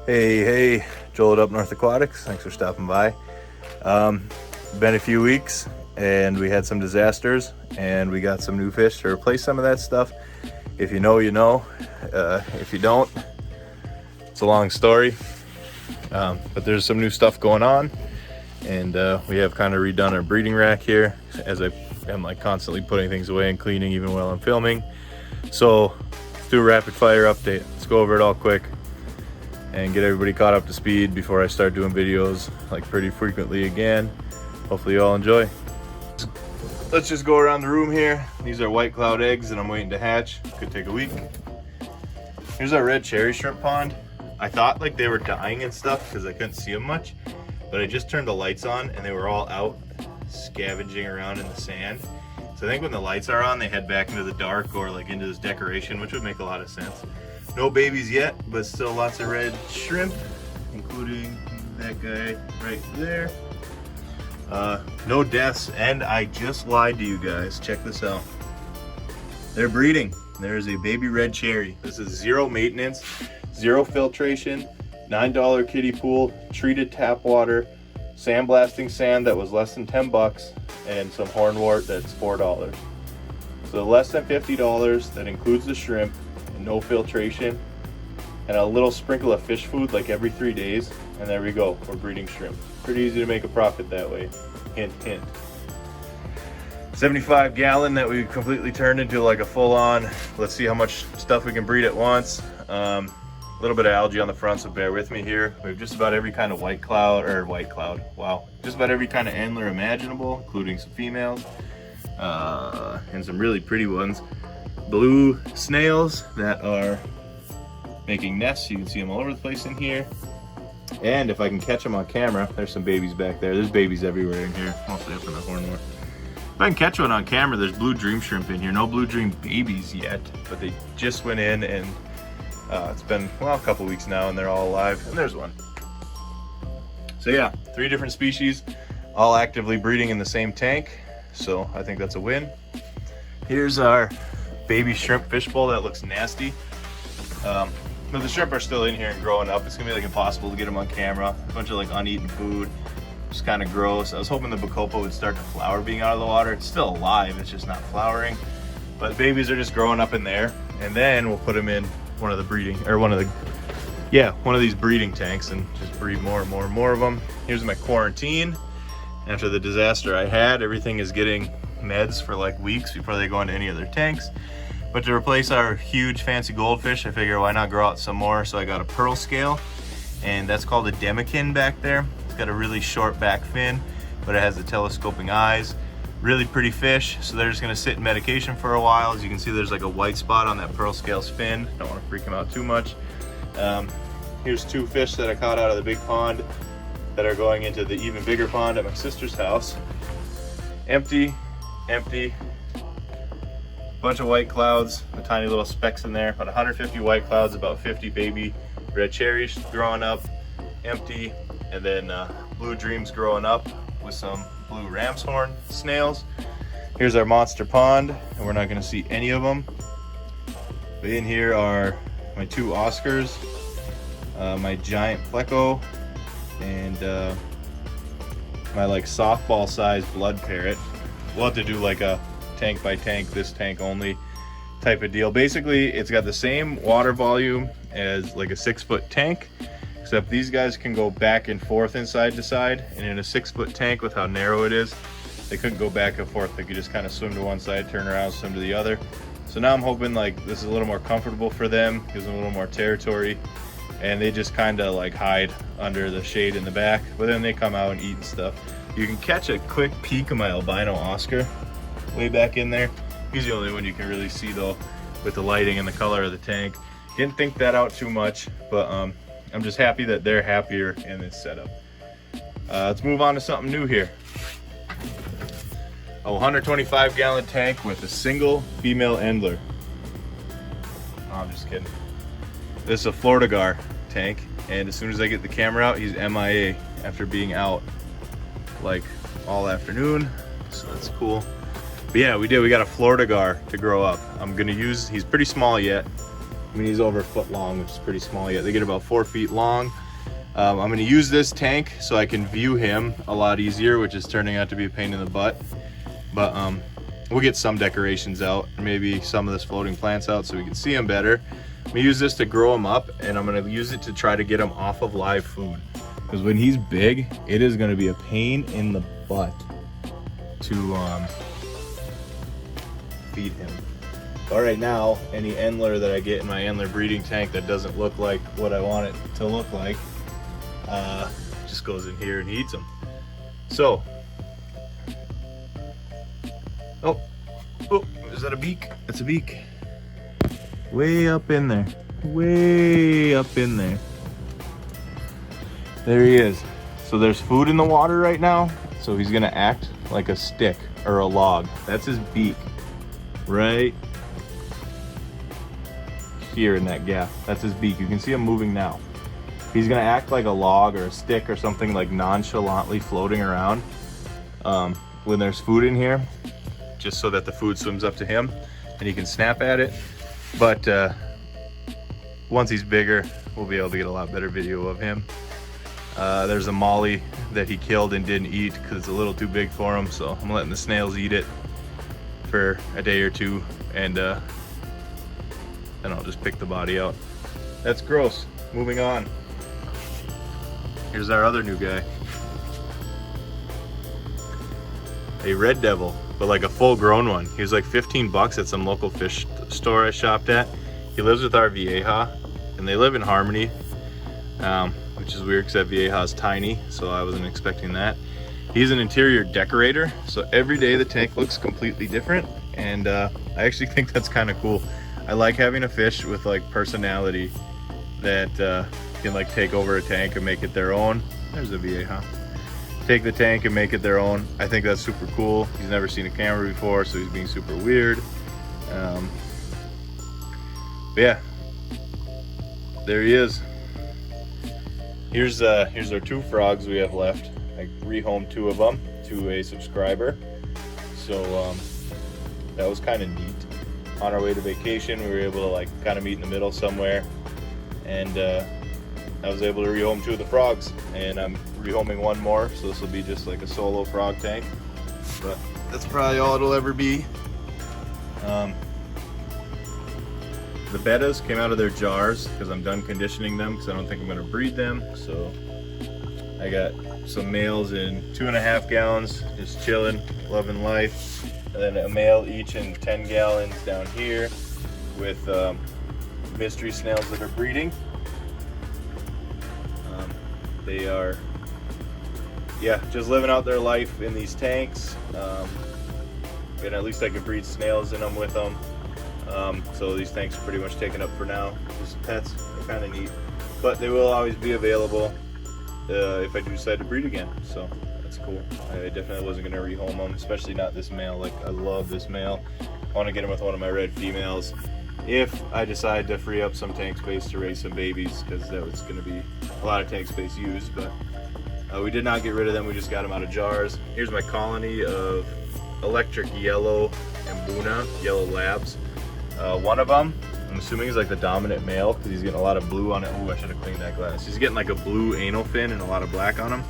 Hey, Joel at Up North Aquatics. Thanks for stopping by. Been a few weeks and we had some disasters and we got some new fish to replace some of that stuff. If you know, you know. If you don't, it's a long story. But there's some new stuff going on, and we have kind of redone our breeding rack here as I am like constantly putting things away and cleaning even while I'm filming. So let's do a rapid fire update. Let's go over it all quick and get everybody caught up to speed before I start doing videos like pretty frequently again. Hopefully you all enjoy. Let's just go around the room here. These are white cloud eggs that I'm waiting to hatch. Could take a week. Here's our red cherry shrimp pond. I thought like they were dying and stuff because I couldn't see them much, but I just turned the lights on and they were all out scavenging around in the sand. So I think when the lights are on, they head back into the dark or like into this decoration, which would make a lot of sense. No babies yet, but still lots of red shrimp, including that guy right there. No deaths, and I just lied to you guys. Check this out. They're breeding. There's a baby red cherry. This is zero maintenance, zero filtration, $9 kiddie pool, treated tap water, sandblasting sand that was less than 10 bucks, and some hornwort that's $4. So less than $50, that includes the shrimp, and no filtration, and a little sprinkle of fish food like every 3 days, and there we go, we're breeding shrimp. Pretty easy to make a profit that way, hint, hint. 75 gallon that we completely turned into like a full-on, let's see how much stuff we can breed at once. A little bit of algae on the front, so bear with me here. We have just about every kind of white cloud, wow. Just about every kind of antler imaginable, including some females, and some really pretty ones. Blue snails that are making nests. You can see them all over the place in here. And if I can catch them on camera, there's some babies back there. There's babies everywhere in here, mostly up in the hornwort. If I can catch one on camera, there's blue dream shrimp in here. No blue dream babies yet, but they just went in, and it's been, well, a couple weeks now, and they're all alive. And there's one. So yeah, 3 different species, all actively breeding in the same tank. So I think that's a win. Here's our baby shrimp fishbowl that looks nasty. But the shrimp are still in here and growing up. It's gonna be like impossible to get them on camera. A bunch of like uneaten food. It's kind of gross. I was hoping the bacopa would start to flower being out of the water. It's still alive, it's just not flowering. But the babies are just growing up in there. And then we'll put them in one of the breeding, or one of these breeding tanks and just breed more and more and more of them. Here's my quarantine. After the disaster I had, everything is getting meds for like weeks before they go into any other tanks. But to replace our huge fancy goldfish, I figure why not grow out some more. So I got a pearl scale, and that's called a demikin back there. It's got a really short back fin, but it has the telescoping eyes. Really pretty fish. So they're just gonna sit in medication for a while. As you can see, there's like a white spot on that pearl scale's fin. Don't wanna freak them out too much. Here's 2 fish that I caught out of the big pond that are going into the even bigger pond at my sister's house. Empty. Bunch of white clouds, the tiny little specks in there. About 150 white clouds, about 50 baby red cherries growing up, empty. And then blue dreams growing up with some blue ram's horn snails. Here's our monster pond, and we're not gonna see any of them. But in here are my 2 Oscars, my giant pleco, and my like softball sized blood parrot. We'll have to do like a tank by tank, this tank only type of deal. Basically, it's got the same water volume as like a 6-foot tank, except these guys can go back and forth inside to side. And in a 6-foot tank with how narrow it is, they couldn't go back and forth. They could just kind of swim to one side, turn around, swim to the other. So now I'm hoping like this is a little more comfortable for them, gives them a little more territory, and they just kind of like hide under the shade in the back, but then they come out and eat and stuff. You can catch a quick peek of my albino Oscar way back in there. He's the only one you can really see though, with the lighting and the color of the tank. Didn't think that out too much, but I'm just happy that they're happier in this setup. Let's move on to something new here. A 125 gallon tank with a single female endler. Oh, I'm just kidding. This is a Florida gar tank, and as soon as I get the camera out, he's MIA after being out like all afternoon, so that's cool. But yeah, we got a Florida gar to grow up. I'm gonna use, he's pretty small yet, I mean, he's over a foot long, which is pretty small yet. They get about 4 feet long. I'm going to use this tank so I can view him a lot easier, which is turning out to be a pain in the butt. But we'll get some decorations out, and maybe some of this floating plants out so we can see him better. I'm going to use this to grow him up, and I'm going to use it to try to get him off of live food. Because when he's big, it is going to be a pain in the butt to feed him. But right now, any antler that I get in my antler breeding tank that doesn't look like what I want it to look like, just goes in here and eats them. So, oh, is that a beak? That's a beak. Way up in there. Way up in there. There he is. So there's food in the water right now. So he's gonna act like a stick or a log. That's his beak. Right here in that gap. That's his beak. You can see him moving now. He's gonna act like a log or a stick or something, like nonchalantly floating around when there's food in here, just so that the food swims up to him and he can snap at it. But once he's bigger, we'll be able to get a lot better video of him. There's a molly that he killed and didn't eat because it's a little too big for him, so I'm letting the snails eat it for a day or two, and then I'll just pick the body out. That's gross. Moving on. Here's our other new guy. A red devil, but like a full grown one. He was like 15 bucks at some local fish store I shopped at. He lives with our vieja, and they live in harmony, which is weird because that vieja is tiny, so I wasn't expecting that. He's an interior decorator, so every day the tank looks completely different, and I actually think that's kind of cool. I like having a fish with like personality that can like take over a tank and make it their own. There's a vieja. Take the tank and make it their own. I think that's super cool. He's never seen a camera before, so he's being super weird. But yeah, there he is. Here's our 2 frogs we have left. I rehomed 2 of them to a subscriber, so that was kind of neat. On our way to vacation, we were able to like kind of meet in the middle somewhere, and I was able to rehome 2 of the frogs, and I'm rehoming 1 more, so this will be just like a solo frog tank, but that's probably all it'll ever be. The bettas came out of their jars because I'm done conditioning them because I don't think I'm going to breed them. So I got some males in 2.5 gallons, just chilling, loving life, and then a male each in 10 gallons down here with mystery snails that are breeding. They are, yeah, just living out their life in these tanks, and at least I could breed snails in them with them. So these tanks are pretty much taken up for now. Just pets are kind of neat, but they will always be available if I do decide to breed again. So that's cool. I definitely wasn't going to rehome them, especially not this male. Like, I love this male. I want to get him with one of my red females if I decide to free up some tank space to raise some babies, because that was going to be a lot of tank space used. But we did not get rid of them. We just got them out of jars. Here's my colony of electric yellow and Buna, yellow labs. One of them, I'm assuming, is like the dominant male because he's getting a lot of blue on it. Oh, I should have cleaned that glass. He's getting like a blue anal fin and a lot of black on him.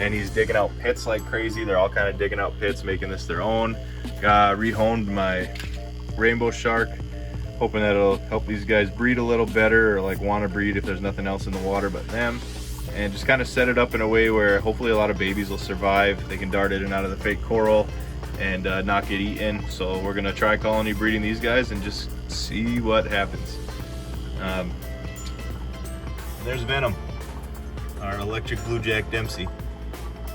And he's digging out pits like crazy. They're all kind of digging out pits, making this their own. Rehomed my rainbow shark, hoping that it'll help these guys breed a little better, or like want to breed if there's nothing else in the water but them. And just kind of set it up in a way where hopefully a lot of babies will survive. They can dart in and out of the fake coral and not get eaten. So we're gonna try colony breeding these guys and just see what happens. And there's Venom, our electric blue jack Dempsey.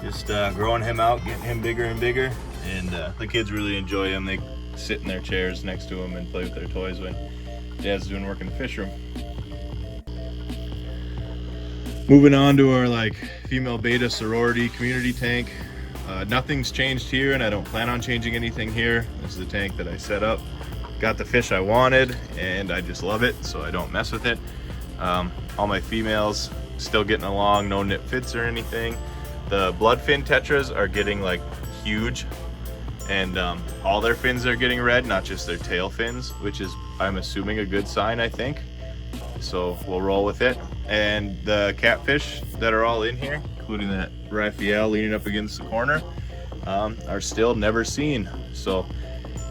Just growing him out, getting him bigger and bigger, and the kids really enjoy him. They sit in their chairs next to him and play with their toys when Dad's doing work in the fish room. Moving on to our like female beta sorority community tank. Nothing's changed here, and I don't plan on changing anything here. This is the tank that I set up. Got the fish I wanted, and I just love it, so I don't mess with it. All my females still getting along, no nip fits or anything. The bloodfin tetras are getting like huge, and all their fins are getting red, not just their tail fins, which is, I'm assuming, a good sign, I think. so we'll roll with it. And the catfish that are all in here, including that Raphael leaning up against the corner, are still never seen. So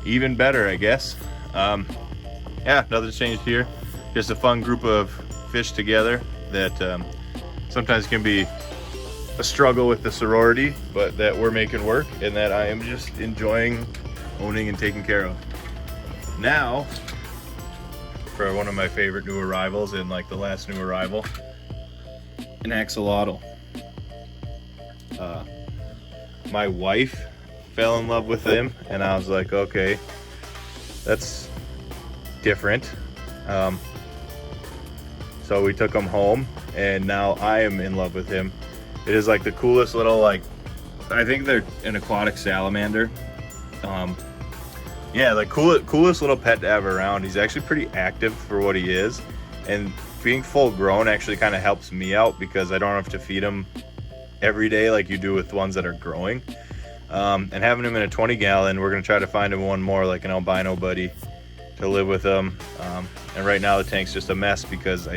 even better, I guess. Yeah, nothing's changed here. Just a fun group of fish together that sometimes can be a struggle with the sorority, but that we're making work and that I am just enjoying owning and taking care of. Now, for one of my favorite new arrivals and like the last new arrival, an axolotl. My wife fell in love with him and I was like, okay, that's different. So we took him home and now I am in love with him. It is like the coolest little, like, I think they're an aquatic salamander. Yeah, like coolest little pet to have around. He's actually pretty active for what he is, and being full grown actually kind of helps me out because I don't have to feed him every day like you do with ones that are growing. And having him in a 20 gallon, we're gonna try to find him one more, like an albino buddy, to live with him. And right now the tank's just a mess because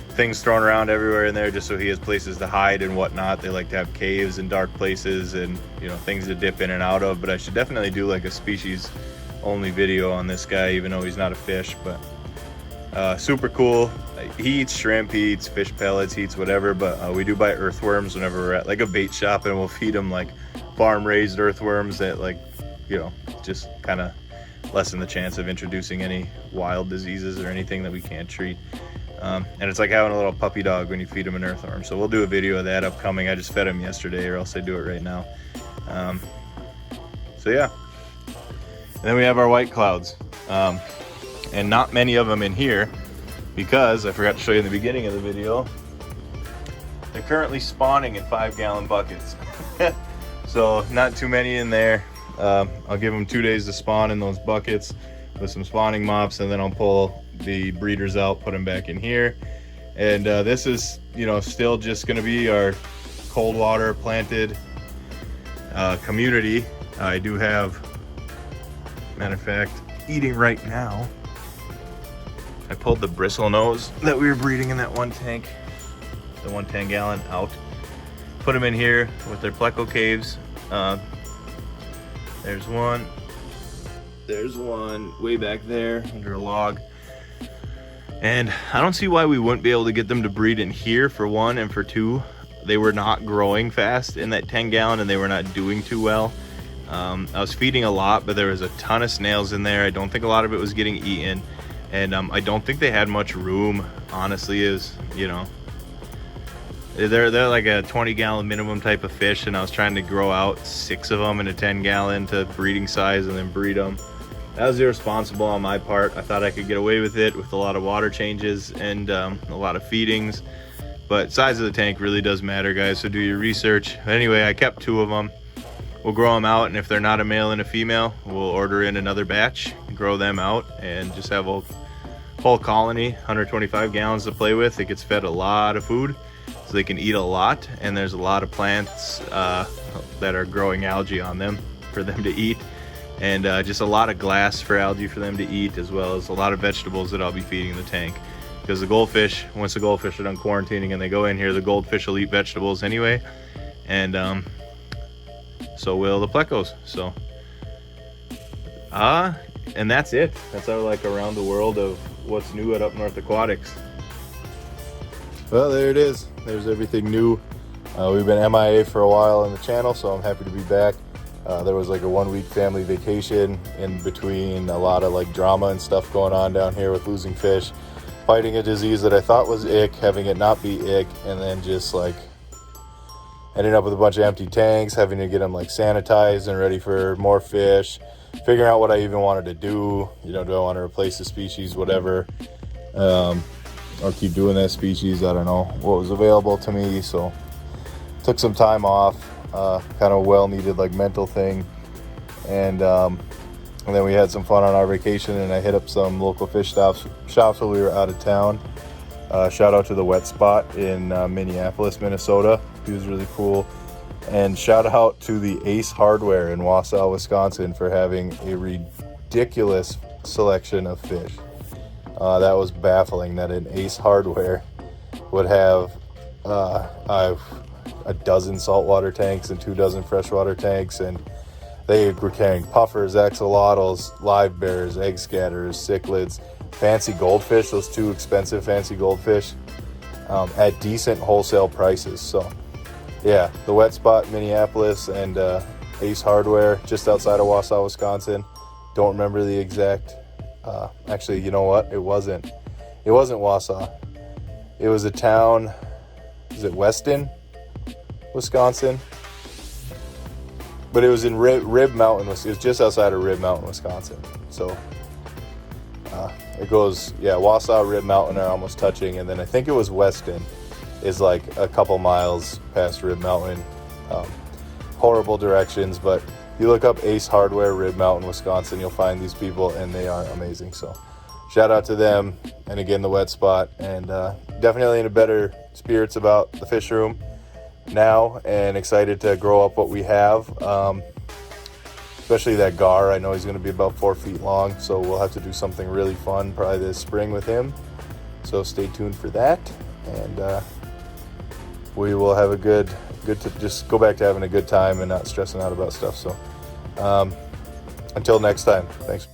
things thrown around everywhere in there just so he has places to hide and whatnot. They like to have caves and dark places and, you know, things to dip in and out of. But I should definitely do like a species only video on this guy, even though he's not a fish. But super cool. He eats shrimp, he eats fish pellets, he eats whatever, but we do buy earthworms whenever we're at like a bait shop, and we'll feed him like farm raised earthworms that, like, you know, just kind of lessen the chance of introducing any wild diseases or anything that we can't treat. And it's like having a little puppy dog when you feed him an earthworm. So we'll do a video of that upcoming. I just fed him yesterday, or else I do it right now. So yeah. And then we have our white clouds. And not many of them in here because I forgot to show you in the beginning of the video. They're currently spawning in 5-gallon buckets. So not too many in there. I'll give them 2 days to spawn in those buckets with some spawning mops, and then I'll pull the breeders out, put them back in here. And this is, you know, still just going to be our cold water planted community. I do have, matter of fact, eating right now, I pulled the bristle nose that we were breeding in that one tank, the 110 gallon, out, put them in here with their pleco caves. There's one way back there under a log. And I don't see why we wouldn't be able to get them to breed in here, for one, and for two, they were not growing fast in that 10 gallon and they were not doing too well. I was feeding a lot, but there was a ton of snails in there. I don't think a lot of it was getting eaten. And I don't think they had much room, honestly, is, you know, they're like a 20 gallon minimum type of fish, and I was trying to grow out 6 of them in a 10 gallon to breeding size and then breed them. That was irresponsible on my part. I thought I could get away with it with a lot of water changes and a lot of feedings, but size of the tank really does matter, guys, so do your research. Anyway, I kept 2 of them. We'll grow them out, and if they're not a male and a female, we'll order in another batch, grow them out, and just have a whole colony, 125 gallons to play with. It gets fed a lot of food, so they can eat a lot, and there's a lot of plants that are growing algae on them for them to eat, and just a lot of glass for algae for them to eat, as well as a lot of vegetables that I'll be feeding the tank. Because the goldfish, once the goldfish are done quarantining and they go in here, the goldfish will eat vegetables anyway, and so will the plecos. So and that's it. That's our like around the world of what's new at Up North Aquatics. Well, there it is. There's everything new. We've been MIA for a while on the channel, so I'm happy to be back. There was like a 1-week family vacation in between, a lot of like drama and stuff going on down here with losing fish, fighting a disease that I thought was ick, having it not be ick, and then just like ending up with a bunch of empty tanks, having to get them like sanitized and ready for more fish, figuring out what I even wanted to do. You know, do I want to replace the species, whatever, or keep doing that species? I don't know what was available to me, so took some time off, kind of well needed like mental thing, and then we had some fun on our vacation, and I hit up some local fish shops while we were out of town. Shout out to the Wet Spot in Minneapolis, Minnesota. He was really cool. And shout out to the Ace Hardware in Wausau, Wisconsin for having a ridiculous selection of fish. That was baffling that an Ace Hardware would have a dozen saltwater tanks and 24 freshwater tanks, and they were carrying puffers, axolotls, live bears, egg scatterers, cichlids, fancy goldfish, those 2 expensive fancy goldfish, at decent wholesale prices. So yeah, the Wet Spot, Minneapolis, and Ace Hardware just outside of Wausau, Wisconsin. Don't remember the exact, actually, you know what? It wasn't Wausau. It was a town, is it Weston, Wisconsin? But it was in Rib Mountain. It was just outside of Rib Mountain, Wisconsin. So it goes, yeah, Wausau, Rib Mountain are almost touching, and then I think it was Weston is like a couple miles past Rib Mountain. Horrible directions, but you look up Ace Hardware, Rib Mountain, Wisconsin, you'll find these people, and they are amazing. So shout out to them, and again, the Wet Spot, and definitely in a better spirits about the fish room now, and excited to grow up what we have, especially that gar. I know he's going to be about 4 feet long, so we'll have to do something really fun probably this spring with him, so stay tuned for that, and we will have a good to just go back to having a good time and not stressing out about stuff. So until next time, thanks.